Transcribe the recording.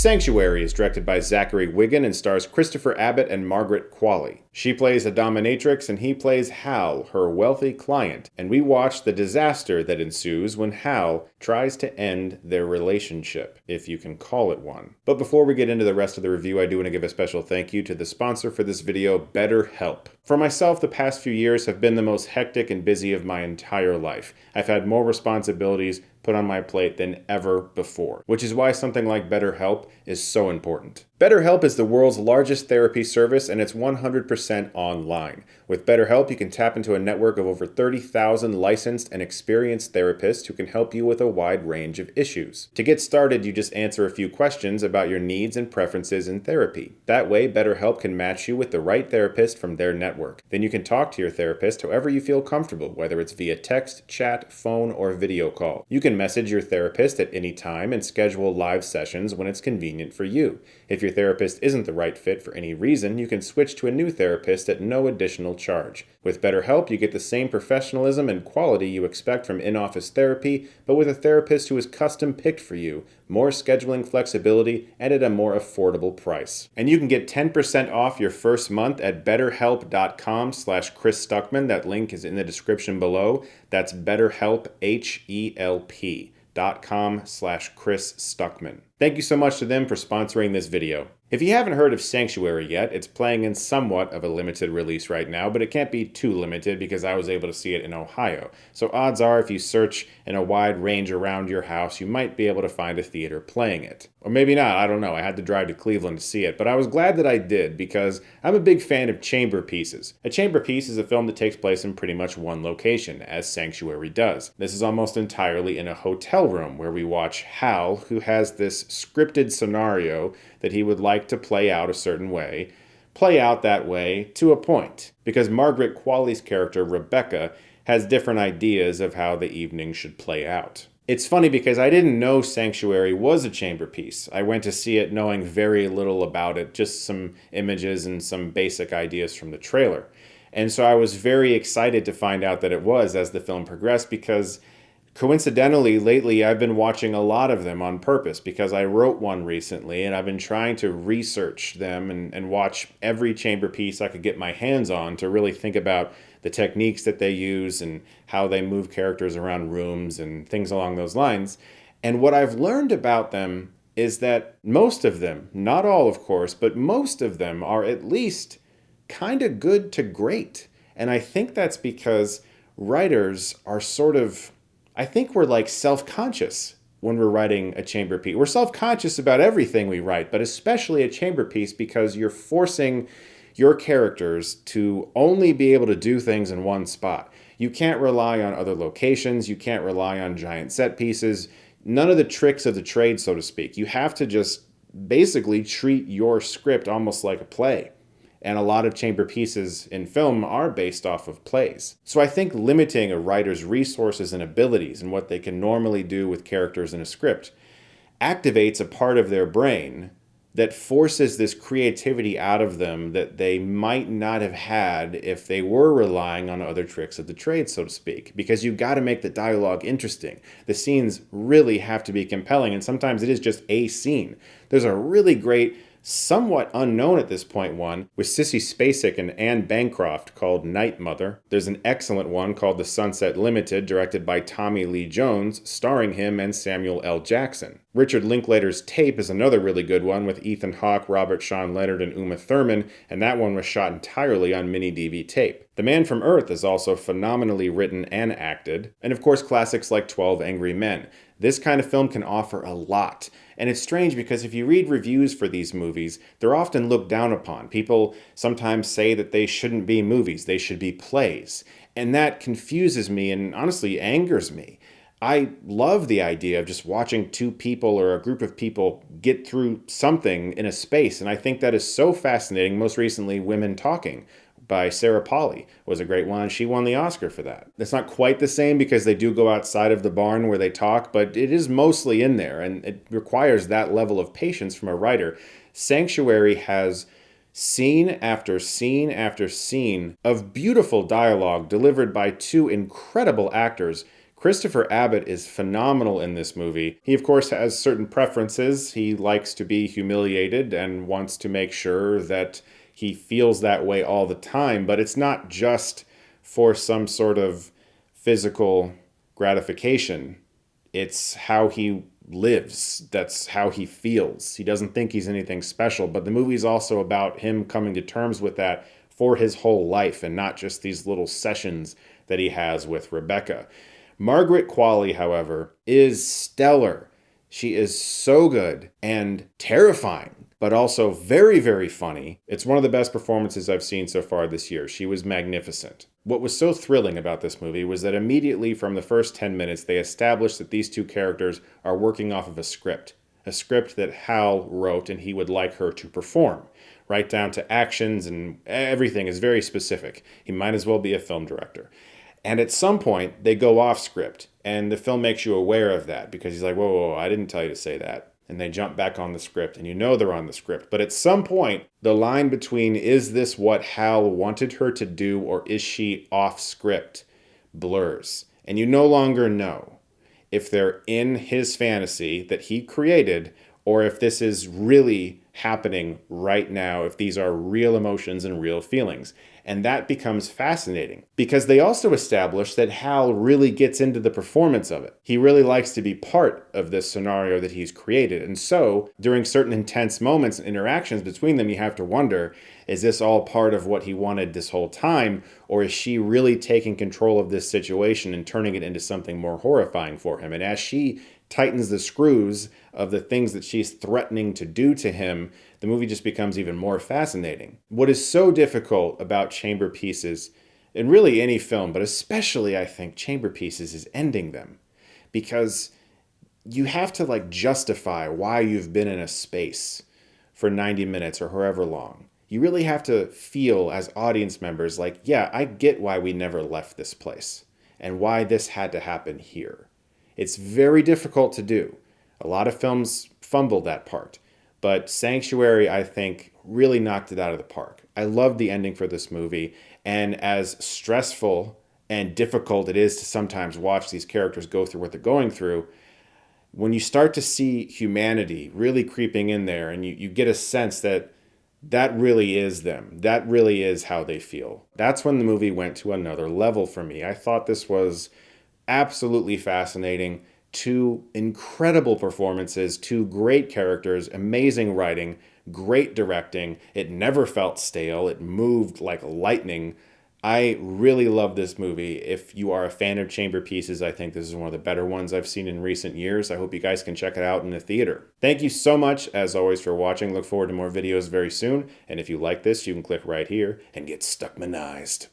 Sanctuary is directed by Zachary Wigon and stars Christopher Abbott and Margaret Qualley. She plays a dominatrix and he plays Hal, her wealthy client, and we watch the disaster that ensues when Hal tries to end their relationship, if you can call it one. But before we get into the rest of the review, I do want to give a special thank you to the sponsor for this video, BetterHelp. For myself, the past few years have been the most hectic and busy of my entire life. I've had more responsibilities put on my plate than ever before, which is why something like BetterHelp is so important. BetterHelp is the world's largest therapy service, and it's 100% online. With BetterHelp, you can tap into a network of over 30,000 licensed and experienced therapists who can help you with a wide range of issues. To get started, you just answer a few questions about your needs and preferences in therapy. That way, BetterHelp can match you with the right therapist from their network. Then you can talk to your therapist however you feel comfortable, whether it's via text, chat, phone, or video call. You can message your therapist at any time and schedule live sessions when it's convenient for you. If your therapist isn't the right fit for any reason, you can switch to a new therapist at no additional charge. With BetterHelp, you get the same professionalism and quality you expect from in-office therapy, but with a therapist who is custom-picked for you, more scheduling flexibility, and at a more affordable price. And you can get 10% off your first month at betterhelp.com/Chris Stuckmann. That link is in the description below. That's BetterHelp, HELP.com/Chris Stuckmann. Thank you so much to them for sponsoring this video. If you haven't heard of Sanctuary yet, it's playing in somewhat of a limited release right now, but it can't be too limited because I was able to see it in Ohio. So odds are if you search in a wide range around your house, you might be able to find a theater playing it. Or maybe not, I don't know. I had to drive to Cleveland to see it, but I was glad that I did because I'm a big fan of chamber pieces. A chamber piece is a film that takes place in pretty much one location, as Sanctuary does. This is almost entirely in a hotel room where we watch Hal, who has this scripted scenario that he would like to play out a certain way, play out that way to a point. Because Margaret Qualley's character, Rebecca, has different ideas of how the evening should play out. It's funny because I didn't know Sanctuary was a chamber piece. I went to see it knowing very little about it, just some images and some basic ideas from the trailer. And so I was very excited to find out that it was as the film progressed because coincidentally, lately I've been watching a lot of them on purpose because I wrote one recently and I've been trying to research them and watch every chamber piece I could get my hands on to really think about the techniques that they use and how they move characters around rooms and things along those lines. And what I've learned about them is that most of them, not all of course, but most of them are at least kind of good to great. And I think that's because writers are I think we're like self-conscious when we're writing a chamber piece. We're self-conscious about everything we write, but especially a chamber piece because you're forcing your characters to only be able to do things in one spot. You can't rely on other locations. You can't rely on giant set pieces. None of the tricks of the trade, so to speak. You have to just basically treat your script almost like a play. And a lot of chamber pieces in film are based off of plays. So I think limiting a writer's resources and abilities and what they can normally do with characters in a script activates a part of their brain that forces this creativity out of them that they might not have had if they were relying on other tricks of the trade, so to speak. Because you've got to make the dialogue interesting. The scenes really have to be compelling, and sometimes it is just a scene. There's a really great, somewhat unknown at this point one with Sissy Spacek and Anne Bancroft called Night Mother. There's an excellent one called The Sunset Limited, directed by Tommy Lee Jones, starring him and Samuel L. Jackson. Richard Linklater's Tape is another really good one with Ethan Hawke, Robert Sean Leonard, and Uma Thurman, and that one was shot entirely on mini-DV tape. The Man from Earth is also phenomenally written and acted, and of course classics like 12 Angry Men. This kind of film can offer a lot. And it's strange because if you read reviews for these movies, they're often looked down upon. People sometimes say that they shouldn't be movies, they should be plays. And that confuses me and honestly angers me. I love the idea of just watching two people or a group of people get through something in a space. And I think that is so fascinating. Most recently, Women Talking by Sarah Polley was a great one, and she won the Oscar for that. It's not quite the same because they do go outside of the barn where they talk, but it is mostly in there, and it requires that level of patience from a writer. Sanctuary has scene after scene after scene of beautiful dialogue delivered by two incredible actors, Christopher Abbott is phenomenal in this movie. He, of course, has certain preferences. He likes to be humiliated and wants to make sure that he feels that way all the time, but it's not just for some sort of physical gratification. It's how he lives. That's how he feels. He doesn't think he's anything special, but the movie's also about him coming to terms with that for his whole life and not just these little sessions that he has with Rebecca. Margaret Qualley, however, is stellar. She is so good and terrifying, but also very, very funny. It's one of the best performances I've seen so far this year. She was magnificent. What was so thrilling about this movie was that immediately from the first 10 minutes, they established that these two characters are working off of a script that Hal wrote and he would like her to perform. Right down to actions and everything is very specific. He might as well be a film director. And at some point, they go off script, and the film makes you aware of that because he's like, whoa, I didn't tell you to say that. And they jump back on the script, and you know they're on the script. But at some point, the line between is this what Hal wanted her to do or is she off script blurs. And you no longer know if they're in his fantasy that he created or if this is really happening right now, if these are real emotions and real feelings. And that becomes fascinating because they also establish that Hal really gets into the performance of it. He really likes to be part of this scenario that he's created. And so during certain intense moments and interactions between them, you have to wonder, is this all part of what he wanted this whole time? Or is she really taking control of this situation and turning it into something more horrifying for him? And as she tightens the screws of the things that she's threatening to do to him, the movie just becomes even more fascinating. What is so difficult about chamber pieces, and really any film, but especially I think chamber pieces, is ending them. Because you have to justify why you've been in a space for 90 minutes or however long. You really have to feel as audience members yeah, I get why we never left this place and why this had to happen here. It's very difficult to do. A lot of films fumble that part. But Sanctuary, I think, really knocked it out of the park. I loved the ending for this movie. And as stressful and difficult it is to sometimes watch these characters go through what they're going through, when you start to see humanity really creeping in there and you get a sense that that really is them, that really is how they feel, that's when the movie went to another level for me. I thought this was absolutely fascinating. Two incredible performances, two great characters, amazing writing, great directing. It never felt stale. It moved like lightning. I really love this movie. If you are a fan of chamber pieces, I think this is one of the better ones I've seen in recent years. I hope you guys can check it out in the theater. Thank you so much, as always, for watching. Look forward to more videos very soon. And if you like this, you can click right here and get Stuckmanized.